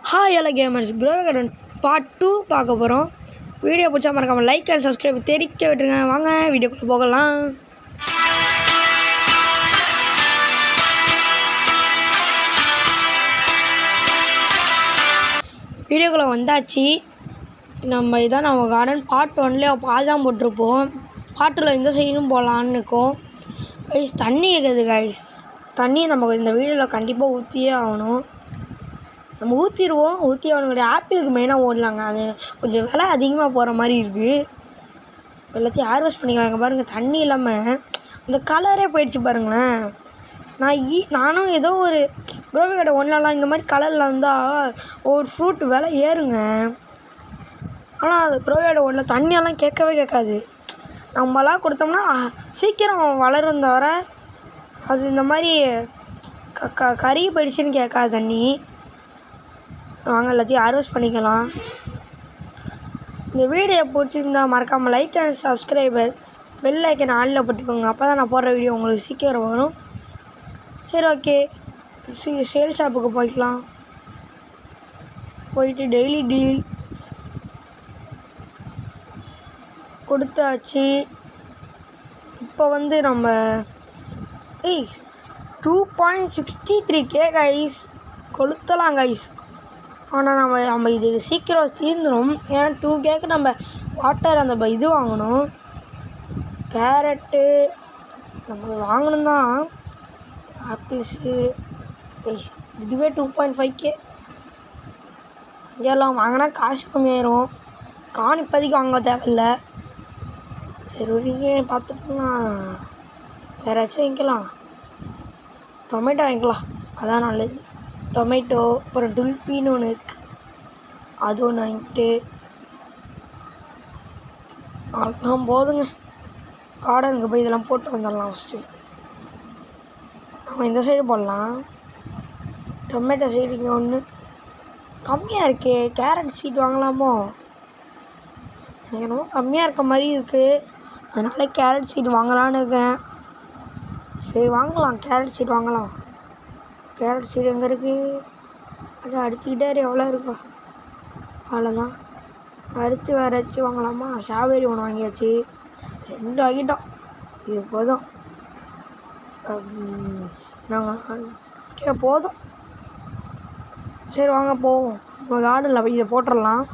Hi எல்லா gamers, குரோவே garden part 2 பார்க்க போகிறோம். வீடியோ பிடிச்சா மறக்காமல் லைக் அண்ட் சப்ஸ்கிரைப் தெரிவிக்க விட்டுருங்க. வாங்க வீடியோக்குள்ளே போகலாம். வீடியோக்குள்ளே வந்தாச்சு. இதான் நம்ம கார்டன் பார்ட் 1லேயே பாதி தான் போட்டிருப்போம். பார்ட் 2ல் இந்த சைடும் போகலான்னு இருக்கோம். கைஸ் தண்ணி கேட்குது கைஸ். தண்ணி நமக்கு இந்த வீடியோவில் கண்டிப்பாக ஊற்றியே ஆகணும். நம்ம ஊற்றி அவனுடைய ஆப்பிளுக்கு மெயினாக ஓடலாங்க. அது கொஞ்சம் விலை அதிகமாக போகிற மாதிரி இருக்குது. எல்லாத்தையும் ஹார்வெஸ்ட் பண்ணிக்கலாங்க. பாருங்கள், தண்ணி இல்லாமல் இந்த கலரே போயிடுச்சு பாருங்களேன். நானும் ஏதோ ஒரு குரோவே கார்டன் ஒன்றாலாம் இந்த மாதிரி கலரில் இருந்தால் ஒரு ஃப்ரூட் விலை ஏறுங்க. ஆனால் அது குரோவே கார்டன் ஒன்றில் தண்ணியெல்லாம் கேட்காது. நம்மளாம் கொடுத்தோம்னா சீக்கிரம் வளரும் தவிர அது இந்த மாதிரி கறி போயிடுச்சுன்னு கேட்காது தண்ணி. வாங்க எல்லாத்தையும் ஹார்வெஸ்ட் பண்ணிக்கலாம். இந்த வீடியோ பிடிச்சிருந்தா மறக்காமல் like and subscriber bell icon ஆனில் போட்டுக்கோங்க. அப்போ தான் நான் போடுற வீடியோ உங்களுக்கு சீக்கிரம் வரும். சரி, ஓகே, சேல் ஷாப்புக்கு போய்க்கலாம். போயிட்டு டெய்லி டீல் கொடுத்தாச்சு. இப்போ நம்ம 2.63K கைஸ் கொளுத்தலாம் கைஸ். ஆனால் நம்ம இது சீக்கிரம் தீர்ந்துடும். ஏன்னா 2Kக்கு நம்ம வாட்டர் அந்த இது வாங்கணும். கேரட்டு நம்ம வாங்கணும் தான். ஆப்பிள்ஸு இதுவே 2.5K. இதெல்லாம் வாங்கினா காசு கம்மியாயிரும். இப்போதைக்கு வாங்க தேவையில்லை. சரி, நீங்கள் பார்த்துக்கலாம். வேறாச்சும் வாங்கிக்கலாம். டொமேட்டோ வாங்கிக்கலாம், அதான் நல்லது. டொமேட்டோ, அப்புறம் டுல்பின்னு ஒன்று இருக்குது, அது ஒன்று வாங்கிட்டு அவ்வளோதான் போதுங்க. கார்டனுக்கு போய் இதெல்லாம் போட்டு வந்துடலாம். ஃபஸ்ட்டு நம்ம இந்த சைடு போடலாம். டொமேட்டோ சைடு இங்கே ஒன்று கம்மியாக இருக்கே. கேரட் சீட் வாங்கலாமோ? எனக்கு ரொம்ப கம்மியாக இருக்க மாதிரி இருக்குது. அதனால் கேரட் சீட் வாங்கலான்னு இருக்கேன். சரி வாங்கலாம், கேரட் சீட் வாங்கலாம். கேரட் சீடு எங்கே இருக்குது? அதை அடிச்சுக்கிட்டே எவ்வளோ இருக்கும், அவ்வளோதான். அடித்து வேறாச்சும் வாங்கலாமா? ஸ்ட்ராபெரி ஒன்று வாங்கியாச்சு, 2 வாங்கிட்டோம், இது போதும். நாங்கள் போதும். சரி வாங்க போவோம். நம்ம கார்டனில் போய் இதை போட்டுடலாம்.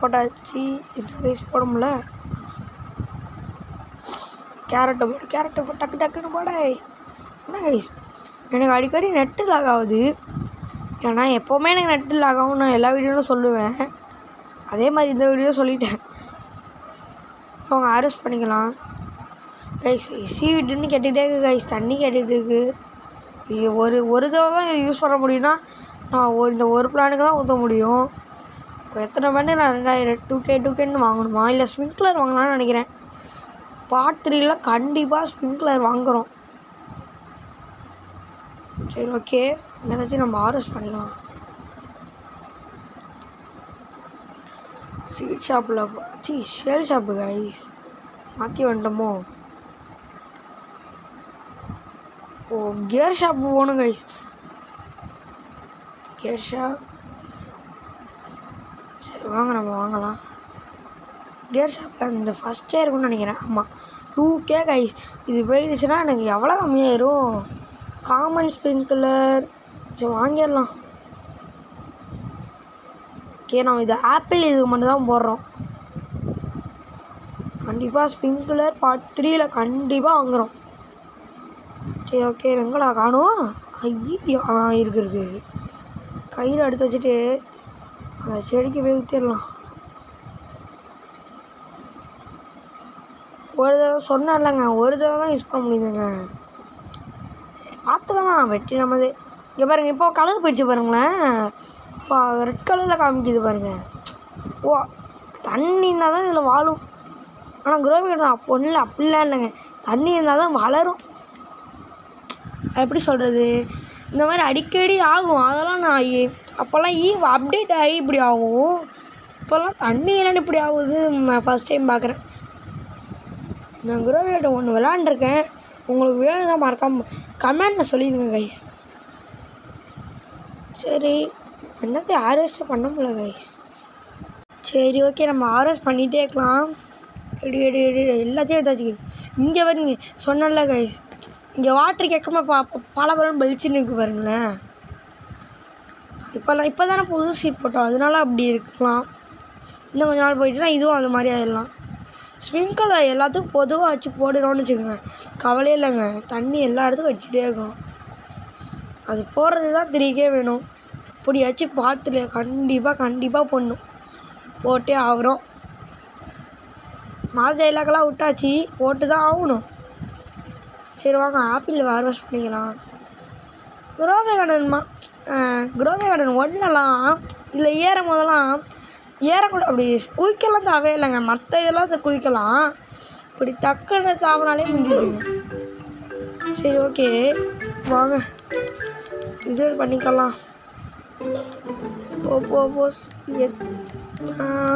போட்டாச்சு. இந்த ரைஸ் போட முடியல. கேரட்டை போட்டு டக்குன்னு போட. என்ன கைஸ், எனக்கு அடிக்கடி நெட்டு லாக் ஆகுது. ஏன்னா எப்போவுமே எனக்கு நெட்டு லாக் ஆகும், நான் எல்லா வீடியோவும் சொல்லுவேன். அதே மாதிரி இந்த வீடியோ சொல்லிட்டேன். அவங்க ஹார்வெஸ்ட் பண்ணிக்கலாம். கைஸ் சீவிட்டுன்னு கேட்டுக்கிட்டே இருக்குது கைஸ். தண்ணி கேட்டுக்கிட்டு இருக்குது. இது ஒரு தடவை தான் இது யூஸ் பண்ண முடியும்னா நான் இந்த ஒரு பிளானுக்கு தான் ஊற்ற முடியும். இப்போ எத்தனை பண்ணி நான் 2Kன்னு வாங்கணுமா? இல்லை ஸ்ப்ரிங்க்லர் வாங்கலாம்னு நினைக்கிறேன். பார்ட் 3ல் கண்டிப்பாக ஸ்ப்ரிங்க்லர் வாங்குகிறோம். சரி, ஓகே, நினச்சி நம்ம ஹார்வெஸ்ட் பண்ணிக்கலாம். சீட் ஷாப்பில் ஷேல் ஷாப்பு கைஸ் மாற்றி வந்துட்டோமோ? கியர் ஷாப்பு போகணும் கைஸ். Gear shop. சரி வாங்க, நம்ம வாங்கலாம். கியர் ஷாப்பில் இந்த ஃபஸ்ட்டே இருக்குன்னு நினைக்கிறேன். ஆமாம், 2K கைஸ். இது போயிடுச்சுன்னா எனக்கு எவ்வளோ கம்மியாயிரும். காமன் ஸ்ப்ரிங்க்லர் சரி வாங்கிடலாம். ஓகே, நம்ம இது ஆப்பிள் இதுக்கு மட்டும் தான் போடுறோம். கண்டிப்பாக ஸ்ப்ரிங்க்லர் பார்ட் 3ல் கண்டிப்பாக வாங்குகிறோம். சரி, ஓகே, எங்கடா காணும்? ஐயோ, இருக்கு. கையில் எடுத்து வச்சுட்டு அந்த செடிக்கு போய் ஊற்றிடலாம். ஒரு தடவை சொன்னாலங்க, ஒரு தடவை தான் யூஸ் பண்ண முடியுதுங்க. சரி பார்த்துக்கலாம், வெட்டி நம்மது. இங்கே பாருங்கள், இப்போ கலர் போயிடுச்சு பாருங்களேன். இப்போ ரெட் கலரில் காமிக்குது பாருங்கள். தண்ணி இருந்தால் தான் இதில் வாழும். ஆனால் குரோவே கார்டன் ஒன்றில் அப்படிலாம் இல்லைங்க. தண்ணி இருந்தால் தான் வளரும். எப்படி சொல்கிறது, இந்த மாதிரி அடிக்கடி ஆகும். அதெல்லாம் நான் அப்போல்லாம் அப்டேட் ஆகி இப்படி ஆகும். இப்போல்லாம் தண்ணி இல்லைன்னு இப்படி ஆகுது. நான் ஃபஸ்ட் டைம் பார்க்குறேன். நான் குரோவே கார்டன் ஒன்று விளாண்டுருக்கேன். உங்களுக்கு வேணும்னா மறக்காமல் கமெண்டில் சொல்லிடுங்க கைஸ். சரி என்னத்தை ஹார்வெஸ்ட்டே பண்ண முடியல கைஸ். சரி ஓகே நம்ம ஹார்வெஸ்ட் பண்ணிகிட்டே இருக்கலாம். எடி எடி எடி எல்லாத்தையும் எடுத்தாச்சு. இங்கே வருங்க சொன்னல கைஸ், இங்கே வாட்ரு கேட்காம பல பழம் பளிச்சுன்னு இருக்கு பாருங்களேன். இப்போ தானே புது சீட் போட்டோம், அதனால அப்படி இருக்கலாம். இன்னும் கொஞ்ச நாள் போயிட்டுனா இதுவும் அது மாதிரி ஆயிடலாம். ஸ்ப்ரிங்க்லர் எல்லாத்துக்கும் பொதுவாக வச்சு போடுறோன்னு வச்சுக்கோங்க, கவலையே இல்லைங்க. தண்ணி எல்லா இடத்துக்கும் அடிச்சுட்டே இருக்கும். அது போடுறது தான் 3K வேணும். எப்படியாச்சும் பாட்டில் கண்டிப்பாக போடணும். போட்டே ஆகிறோம். மாஸ் டைலாக்கெல்லாம் விட்டாச்சு, போட்டு தான் ஆகணும். சரி வாங்க ஆப்பிள் ஹார்வெஸ்ட் பண்ணிக்கலாம். குரோவே கார்டன் ஒன்றலாம் இதில் ஏறும் போதெல்லாம் ஏறக்கூட அப்படி குதிக்கலாம் தேவையே இல்லைங்க. மற்ற இதெல்லாம் குதிக்கலாம், இப்படி டக்குன்னு தாவினாலே முடிஞ்சுதுங்க. சரி ஓகே வாங்க இது பண்ணிக்கலாம். போ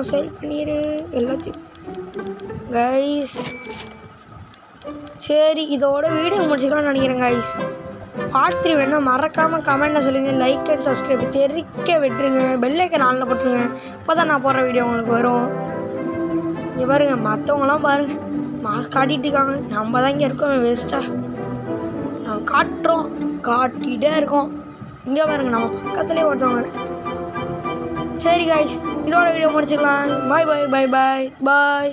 செல் பண்ணிடு எல்லாத்தையும் கைஸ். சரி இதோட வீடியோ முடிச்சுக்கலாம்னு நினைக்கிறேன் கைஸ். பார்ட் 3 வேணால் மறக்காமல் கமெண்ட்டில் சொல்லுங்கள். லைக் அண்ட் சப்ஸ்கிரைப் தெரிவிக்க விட்டுருங்க. பெல் ஐக்கன் ஆன்ல போட்டுருங்க, இப்போ தான் நான் போடுற வீடியோ உங்களுக்கு வரும். இங்கே பாருங்க மற்றவங்களாம் பாருங்கள் மாஸ்க் காட்டிகிட்டு இருக்காங்க, நம்ம தான் இங்கே இருக்கோம் வேஸ்ட்டாக. நம்ம காட்டிகிட்டே இருக்கோம். இங்கே பாருங்க நம்ம பக்கத்துலேயே ஒருத்தவங்க. சரி கைஸ் இதோட வீடியோ முடிச்சுக்கலாம். பாய் பாய் பாய் பாய் பாய்.